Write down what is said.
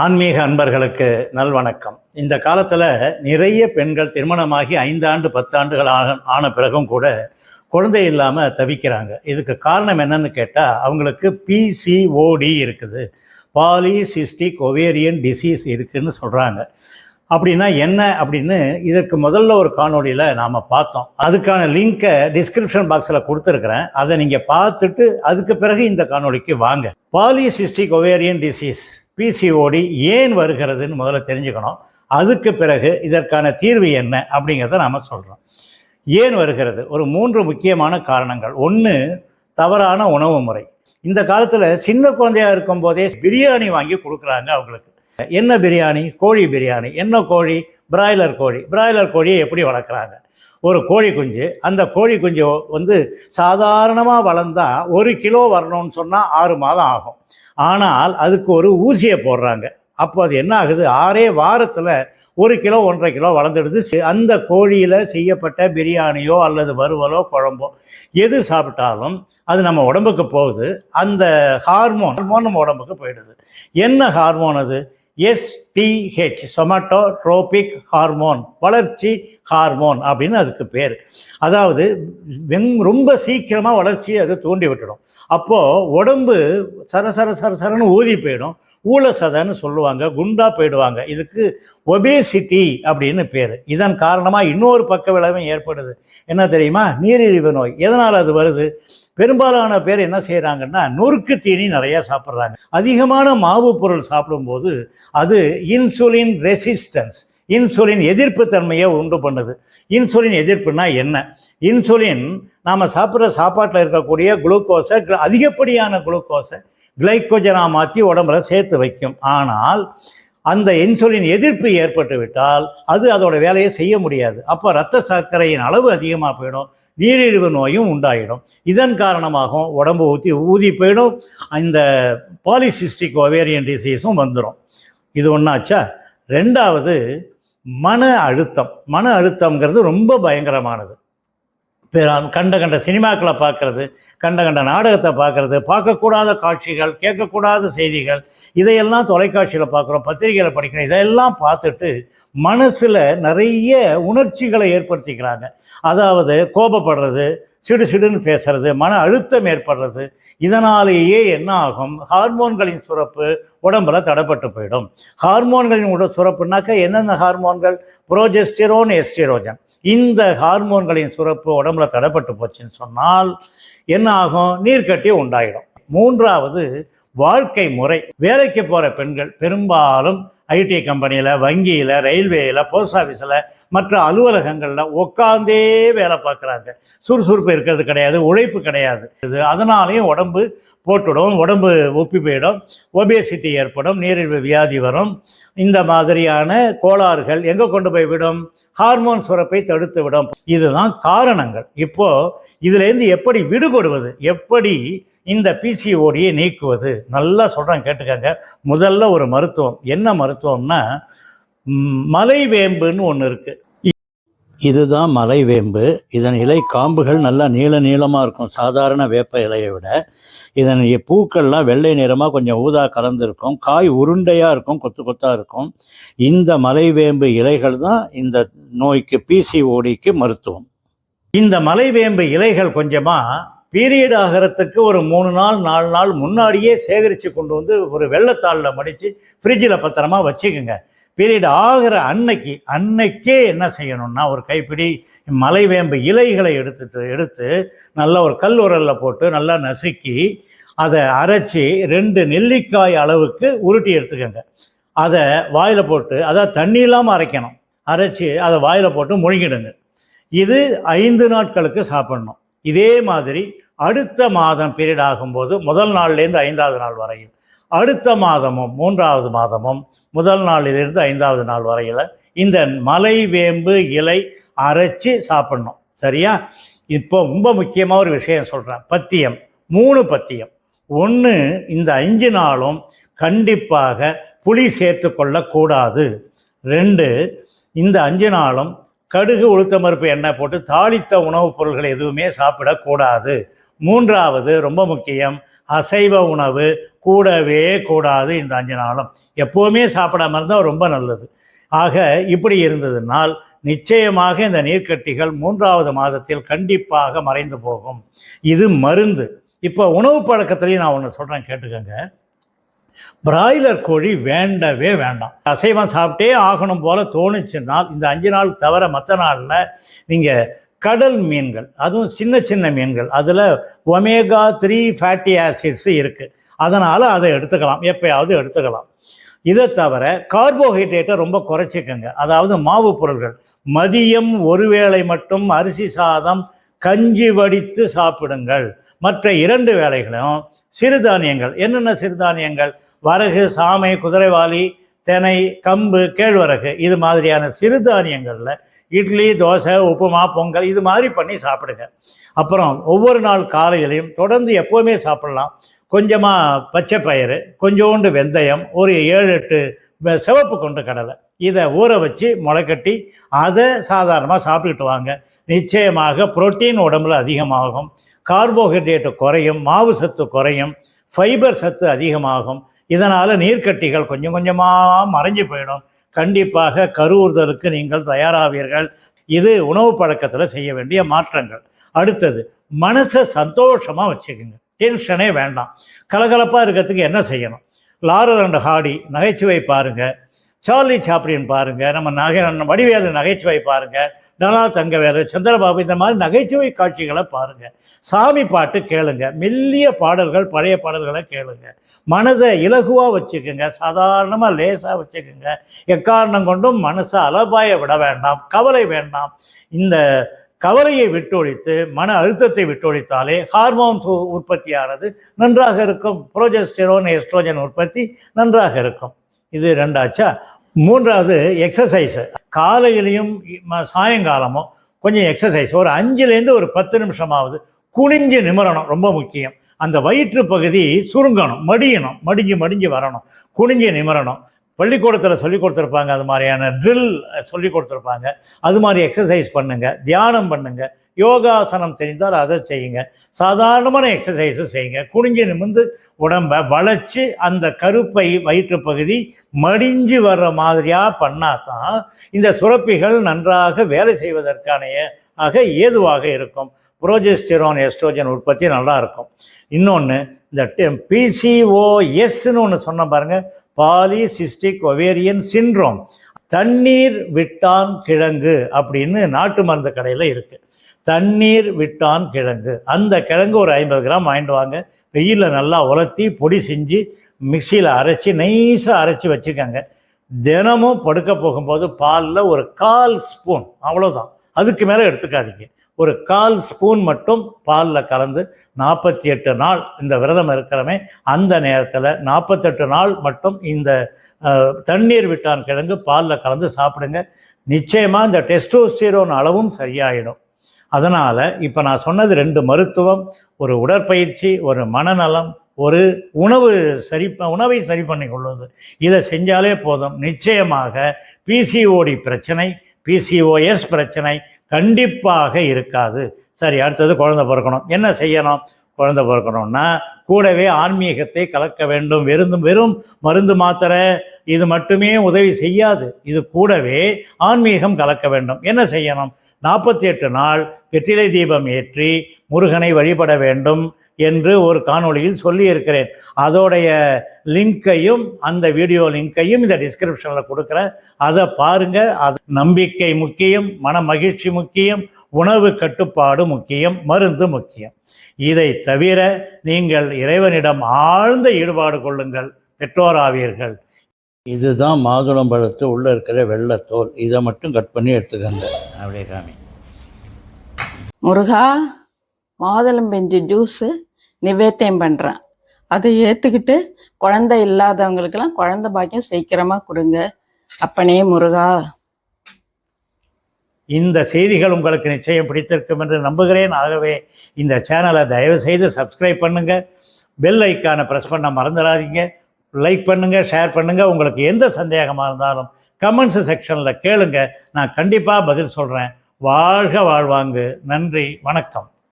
ஆன்மீக அன்பர்களுக்கு நல்வணக்கம். இந்த காலத்தில் நிறைய பெண்கள் திருமணமாகி 5 ஆண்டு 10 ஆண்டுகள் ஆன பிறகும் கூட குழந்தை இல்லாமல் தவிக்கிறாங்க. இதுக்கு காரணம் என்னன்னு கேட்டால், அவங்களுக்கு PCOD இருக்குது, பாலிசிஸ்டிக் ஒவேரியன் டிசீஸ் இருக்குதுன்னு சொல்கிறாங்க. அப்படின்னா என்ன அப்படின்னு இதற்கு முதல்ல ஒரு காணொலியில் நாம் பார்த்தோம். அதுக்கான லிங்கை டிஸ்கிரிப்ஷன் பாக்ஸில் கொடுத்துருக்குறேன். அதை நீங்கள் பார்த்துட்டு அதுக்கு பிறகு இந்த காணொலிக்கு வாங்க. பாலிசிஸ்டிக் ஒவேரியன் டிசீஸ் PCOD ஏன் வருகிறதுன்னு முதல்ல தெரிஞ்சுக்கணும். அதுக்கு பிறகு இதற்கான தீர்வு என்ன அப்படிங்கிறத நாம் சொல்கிறோம். ஏன் வருகிறது? ஒரு 3 முக்கியமான காரணங்கள். ஒன்று, தவறான உணவு முறை. இந்த காலத்தில் சின்ன குழந்தையாக இருக்கும்போதே பிரியாணி வாங்கி கொடுக்குறாங்க அவங்களுக்கு. என்ன பிரியாணி? கோழி பிரியாணி. என்ன கோழி? பிராய்லர் கோழி. பிராய்லர் கோழியை எப்படி வளர்க்குறாங்க? ஒரு கோழி குஞ்சு, அந்த கோழி குஞ்சு சாதாரணமாக வளர்ந்தால் 1 கிலோ வரணும்னு சொன்னால் 6 மாதம் ஆகும். ஆனால் அதுக்கு ஒரு ஊசியை போடுறாங்க. அப்போ அது என்ன ஆகுது? 6 வாரத்தில் 1 கிலோ 1.5 கிலோ வளர்ந்துடுது. அந்த கோழியில் செய்யப்பட்ட பிரியாணியோ அல்லது வறுவலோ குழம்போ எது சாப்பிட்டாலும் அது நம்ம உடம்புக்கு போகுது. அந்த ஹார்மோன் நம்ம உடம்புக்கு போயிடுது. என்ன ஹார்மோன் அது? STH, சொமட்டோட்ரோபிக் ஹார்மோன், வளர்ச்சி ஹார்மோன் அப்படின்னு அதுக்கு பேர். அதாவது ரொம்ப சீக்கிரமாக வளர்ச்சியை அது தூண்டி விட்டுடும். அப்போது உடம்பு சரன்னு ஊதி போயிடும். ஊழசதைன்னு சொல்லுவாங்க, குண்டா போயிடுவாங்க. இதுக்கு ஒபேசிட்டி அப்படின்னு பேர். இதன் காரணமாக இன்னொரு பக்க விளைவும் ஏற்படுது. என்ன தெரியுமா? நீரிழிவு நோய். எதனால் அது வருது? பெரும்பாலான பேர் என்ன செய்கிறாங்கன்னா, நொறுக்கு தீனி நிறையா சாப்பிட்றாங்க. அதிகமான மாவு பொருள் சாப்பிடும்போது அது இன்சுலின் ரெசிஸ்டன்ஸ், இன்சுலின் எதிர்ப்பு தன்மையை உண்டு பண்ணுது. இன்சுலின் எதிர்ப்புனா என்ன? இன்சுலின் நாம் சாப்பிட்ற சாப்பாட்டில் இருக்கக்கூடிய குளுக்கோஸை, அதிகப்படியான குளுக்கோஸை கிளைக்கோஜனாக மாற்றி உடம்புல சேர்த்து வைக்கும். ஆனால் அந்த இன்சுலின் எதிர்ப்பு ஏற்பட்டு விட்டால் அது அதோட வேலையை செய்ய முடியாது. அப்போ இரத்த சர்க்கரையின் அளவு அதிகமாக போயிடும், நீரிழிவு நோயும் உண்டாயிடும். இதன் காரணமாகவும் உடம்பு ஊதி போயிடும். இந்த பாலிசிஸ்டிக் ஒவேரியன் டிசீஸும் வந்துடும். இது ஒன்றாச்சா? 2வது, மன அழுத்தம். மன அழுத்தம்ங்கிறது ரொம்ப பயங்கரமானது. கண்ட சினிமாக்களை பார்க்குறது, கண்ட நாடகத்தை பார்க்குறது, பார்க்கக்கூடாத காட்சிகள், கேட்கக்கூடாத செய்திகள், இதையெல்லாம் தொலைக்காட்சியில் பார்க்குறோம், பத்திரிகையில் படிக்கிறோம். இதெல்லாம் பார்த்துட்டு மனசில் நிறைய உணர்ச்சிகளை ஏற்படுத்திக்கிறாங்க. அதாவது கோபப்படுறது, சிடுன்னு பேசுறது, மன அழுத்தம் ஏற்படுறது. இதனாலேயே என்ன ஆகும்? ஹார்மோன்களின் சுரப்பு உடம்புல தடைப்பட்டு போயிடும். ஹார்மோன்களின் சுரப்புனாக்க என்னென்ன ஹார்மோன்கள்? புரோஜெஸ்டிரோன், எஸ்டிரோஜன். இந்த ஹார்மோன்களின் சுரப்பு உடம்புல தடைப்பட்டு போச்சுன்னு சொன்னால் என்ன ஆகும்? நீர்க்கட்டி உண்டாயிடும். 3வது, வாழ்க்கை முறை. வேலைக்கு போகிற பெண்கள் பெரும்பாலும் ஐடி கம்பெனியில், வங்கியில், ரயில்வேயில், போஸ்ட் ஆஃபீஸில், மற்ற அலுவலகங்களில் உட்காந்தே வேலை பார்க்குறாங்க. சுறுசுறுப்பு இருக்கிறது கிடையாது, உழைப்பு கிடையாது. அதனாலேயும் உடம்பு போட்டுடும், உடம்பு ஒப்பி போயிடும், ஒபேசிட்டி ஏற்படும், நீரிழிவு வியாதி வரும். இந்த மாதிரியான கோளாறுகள் எங்கே கொண்டு போய் விடும்? ஹார்மோன் சுரப்பை தடுத்து விடும். இதுதான் காரணங்கள். இப்போது இதுலேருந்து எப்படி விடுபடுவது, எப்படி இந்த PCODயை நீக்குவது? நல்லா சொல்கிறேன், கேட்டுக்கங்க. முதல்ல ஒரு மருத்துவம். என்ன மருத்துவம்னா, மலைவேம்புன்னு ஒன்று இருக்குது. இதுதான் மலைவேம்பு. இதன் இலை காம்புகள் நல்லா நீளமாக இருக்கும், சாதாரண வேப்ப இலையை விட. இதன் பூக்கள்லாம் வெள்ளை நிறமாக கொஞ்சம் ஊதா கலந்துருக்கும். காய் உருண்டையாக இருக்கும், கொத்தாக இருக்கும். இந்த மலைவேம்பு இலைகள் தான் இந்த நோய்க்கு, PCODக்கு மருத்துவம். இந்த மலைவேம்பு இலைகள் கொஞ்சமாக பீரியட் ஆகிறதுக்கு ஒரு 3 நாள் 4 நாள் முன்னாடியே சேகரித்து கொண்டு வந்து ஒரு வெள்ளைத்தாளில் மடித்து ஃப்ரிட்ஜில் பத்திரமா வச்சுக்கோங்க. பீரியட் ஆகிற அன்னைக்கே என்ன செய்யணும்னா, ஒரு கைப்பிடி மலைவேம்பு இலைகளை எடுத்து நல்லா ஒரு கல் உரலில் போட்டு நல்லா நசுக்கி அதை அரைச்சி 2 நெல்லிக்காய் அளவுக்கு உருட்டி எடுத்துக்கோங்க. அதை வாயில் போட்டு, அதாவது தண்ணி இல்லாமல் அரைக்கணும், அரைச்சி அதை வாயில் போட்டு முழுங்கிடுங்க. இது 5 நாட்களுக்கு சாப்பிடணும். இதே மாதிரி அடுத்த மாதம் பீரியட் ஆகும்போது முதல் நாள்லேருந்து 5வது நாள் வரையில், அடுத்த மாதமும் 3வது மாதமும் முதல் நாளிலிருந்து 5வது நாள் வரையில் இந்த மலைவேம்பு இலை அரைச்சி சாப்பிடணும். சரியா? இப்போ ரொம்ப முக்கியமாக ஒரு விஷயம் சொல்கிறேன். பத்தியம், 3 பத்தியம். 1, இந்த 5 நாளும் கண்டிப்பாக புளி சேர்த்து கொள்ளக்கூடாது. 2, இந்த 5 நாளும் கடுகு, உளுத்தம்பருப்பு எண்ணெய் போட்டு தாளித்த உணவுப் பொருள்கள் எதுவுமே சாப்பிடக்கூடாது. மூன்றாவது ரொம்ப முக்கியம், அசைவ உணவு கூடவே கூடாது. இந்த 5 நாளும் எப்போவுமே சாப்பிடாம இருந்தால் ரொம்ப நல்லது. ஆக இப்படி இருந்ததுனால் நிச்சயமாக இந்த நீர்க்கட்டிகள் 3வது மாதத்தில் கண்டிப்பாக மறைந்து போகும். இது மருந்து. இப்போ உணவு பழக்கத்துலேயும் நான் ஒன்று சொல்கிறேன், கேட்டுக்கோங்க. பிராய்லர் கோழி வேண்டவே வேண்டாம். அசைவம் சாப்பிட்டே ஆகணும் போல் தோணுச்சுன்னால் இந்த 5 நாள் தவிர மற்ற நாளில் நீங்கள் கடல் மீன்கள், அதுவும் சின்ன சின்ன மீன்கள், அதில் ஒமேகா 3 ஃபேட்டி ஆசிட்ஸ் இருக்குது. அதனால் அதை எடுத்துக்கலாம், எப்போயாவது எடுத்துக்கலாம். இதை தவிர கார்போஹைட்ரேட்டை ரொம்ப குறைச்சிக்கங்க. அதாவது மாவு பொருள்கள் மதியம் ஒருவேளை மட்டும் அரிசி சாதம் கஞ்சி வடித்து சாப்பிடுங்கள். மற்ற 2 வேளைகளும் சிறுதானியங்கள். என்னென்ன சிறுதானியங்கள்? வரகு, சாமை, குதிரைவாலி, தினை, கம்பு, கேழ்வரகு, இது மாதிரியான சிறுதானியங்களில் இட்லி, தோசை, உப்புமா, பொங்கல் இது மாதிரி பண்ணி சாப்பிடுங்க. அப்புறம் ஒவ்வொரு நாள் காலையிலையும் தொடர்ந்து எப்போவுமே சாப்பிடலாம். கொஞ்சமாக பச்சை பயிறு, கொஞ்சோண்டு வெந்தயம், ஒரு 7-8 சிவப்பு கொண்டு கடலை, இதை ஊற வச்சு முளைக்கட்டி அதை சாதாரணமாக சாப்பிட்டுட்டு வாங்க. நிச்சயமாக புரோட்டீன் உடம்புல அதிகமாகும், கார்போஹைட்ரேட்டு குறையும், மாவு சத்து குறையும், ஃபைபர் சத்து அதிகமாகும். இதனால் நீர்க்கட்டிகள் கொஞ்சம் கொஞ்சமாக மறைஞ்சு போயிடும். கண்டிப்பாக கருவுறுதலுக்கு நீங்கள் தயாராவீர்கள். இது உணவு பழக்கத்தில் செய்ய வேண்டிய மாற்றங்கள். அடுத்தது, மனசை சந்தோஷமாக வச்சுக்கோங்க. டென்ஷனே வேண்டாம். கலகலப்பாக இருக்கிறதுக்கு என்ன செய்யணும்? லாரல் அண்ட் ஹார்டி நகைச்சுவை பாருங்கள், சார்லி சாப்ளின் பாருங்கள், நம்ம வடிவேலு நகைச்சுவை பாருங்கள், டனா தங்கவேலு, சந்திரபாபு, இந்த மாதிரி நகைச்சுவை காட்சிகளை பாருங்கள். சாமி பாட்டு கேளுங்க, மெல்லிய பாடல்கள், பழைய பாடல்களை கேளுங்க. மனதை இலகுவாக வச்சுக்கோங்க, சாதாரணமாக லேசாக வச்சுக்கோங்க. எக்காரணம் கொண்டும் மனசை அலபாய விட வேண்டாம், கவலை வேண்டாம். இந்த கவலையை விட்டொழித்து மன அழுத்தத்தை விட்டொழித்தாலே ஹார்மோன்ஸ் உற்பத்தியானது நன்றாக இருக்கும். புரோஜெஸ்டெரோன், எஸ்ட்ரோஜன் உற்பத்தி நன்றாக இருக்கும். இது 2ஆச்சா. 3வது எக்ஸசைஸு. காலையிலையும் சாயங்காலமும் கொஞ்சம் எக்ஸசைஸ், ஒரு 5லேருந்து ஒரு 10 நிமிஷமாவது குனிஞ்சு நிமிரணும், ரொம்ப முக்கியம். அந்த வயிற்று பகுதி சுருங்கணும், மடிஞ்சு வரணும், குனிஞ்சு நிமிரணும். பள்ளிக்கூடத்தில் சொல்லி கொடுத்துருப்பாங்க, அது மாதிரியான ட்ரில் சொல்லி கொடுத்துருப்பாங்க. அது மாதிரி எக்ஸசைஸ் பண்ணுங்கள், தியானம் பண்ணுங்கள், யோகாசனம் தெரிந்தால் அதை செய்யுங்க. சாதாரணமான எக்ஸசைஸும் செய்யுங்க. குனிஞ்சு நிமிர்ந்து உடம்பை வளைச்சி அந்த கருப்பை வயிற்று பகுதி மடிஞ்சு வர்ற மாதிரியாக பண்ணால் தான் இந்த சுரப்பிகள் நன்றாக வேலை செய்வதற்கான ஏதுவாக இருக்கும். புரோஜெஸ்டெரோன், எஸ்ட்ரோஜன் உற்பத்தி நல்லா இருக்கும். இன்னொன்று, இந்த PCOSன்னு ஒன்று சொன்ன பாருங்கள், பாலிசிஸ்டிக் ஒவேரியன் சிண்ட்ரோம், தண்ணீர் விட்டான் கிழங்கு அப்படின்னு நாட்டு மருந்து கடையில் இருக்குது. தண்ணீர் விட்டான் கிழங்கு, அந்த கிழங்கு ஒரு 50 கிராம் வாங்கிட்டு வாங்க. வெயிலில் நல்லா உலர்த்தி பொடி செஞ்சு மிக்சியில் அரைச்சி நைஸாக அரைச்சி வச்சுக்கோங்க. தினமும் படுக்க போகும்போது பாலில் ஒரு 1/4 ஸ்பூன், அவ்வளோதான், அதுக்கு மேலே எடுத்துக்காதீங்க, ஒரு 1/4 ஸ்பூன் மட்டும் பாலில் கலந்து 48 நாள் இந்த விரதம் இருக்கிறமே, அந்த நேரத்தில் 48 நாள் மட்டும் இந்த தண்ணீர் விட்டான் கிழங்கு பாலில் கலந்து சாப்பிடுங்க. நிச்சயமாக இந்த டெஸ்டோஸ்டிரோன் அளவும் சரியாயிடும். அதனால் இப்போ நான் சொன்னது 2 மருத்துவம், ஒரு உடற்பயிற்சி, ஒரு மனநலம், ஒரு உணவை சரி பண்ணி கொள்வது. இதை செஞ்சாலே போதும். நிச்சயமாக பிசிஓடி பிரச்சனை, பிசிஓஎஸ் பிரச்சனை கண்டிப்பாக இருக்காது. சரி, அடுத்தது குழந்தை பிறக்கணும். என்ன செய்யணும்? குழந்தை பிறக்கணும்னா கூடவே ஆன்மீகத்தை கலக்க வேண்டும். வெறும் மருந்து மாத்திரை இது மட்டுமே உதவி செய்யாது. இது கூடவே ஆன்மீகம் கலக்க வேண்டும். என்ன செய்யணும்? 48 நாள் வெற்றிலை தீபம் ஏற்றி முருகனை வழிபட வேண்டும் என்று ஒரு காணொளியில் சொல்லியிருக்கிறேன். அதோடைய லிங்க்கையும், அந்த வீடியோ லிங்க்கையும் இந்த டிஸ்கிரிப்ஷனில் கொடுக்குறேன். அதை பாருங்கள். அது நம்பிக்கை முக்கியம், மன மகிழ்ச்சி முக்கியம், உணவு கட்டுப்பாடு முக்கியம், மருந்து முக்கியம். இதை தவிர நீங்கள் இறைவனிடம் ஆழ்ந்த ஈடுபாடு கொள்ளுங்கள், பெற்றோராவீர்கள். இதுதான் மாதுளம்பழத்து உள்ளே இருக்கிற வெள்ளைத்தோல். இதை மட்டும் கட் பண்ணி எடுத்துக்கங்க. அப்படியே காமி. முருகா, மாதுளம்பெஞ்சு ஜூஸு நிவேத்தியம் பண்ணுறேன். அதை ஏற்றுக்கிட்டு குழந்தை இல்லாதவங்களுக்கெல்லாம் குழந்தை பாக்கியம் சீக்கிரமாக கொடுங்க. அப்பனே முருகா. இந்த செய்திகள் உங்களுக்கு நிச்சயம் பிடித்திருக்கும் என்று நம்புகிறேன். ஆகவே இந்த சேனலை தயவு செய்து சப்ஸ்கிரைப் பண்ணுங்கள், பெல் ஐக்கானை ப்ரெஸ் பண்ண மறந்துடாதீங்க, லைக் பண்ணுங்கள், ஷேர் பண்ணுங்கள். உங்களுக்கு எந்த சந்தேகமாக இருந்தாலும் கமெண்ட்ஸ் செக்ஷனில் கேளுங்க, நான் கண்டிப்பாக பதில் சொல்கிறேன். வாழ்க வாழ்வாங்கு. நன்றி, வணக்கம்.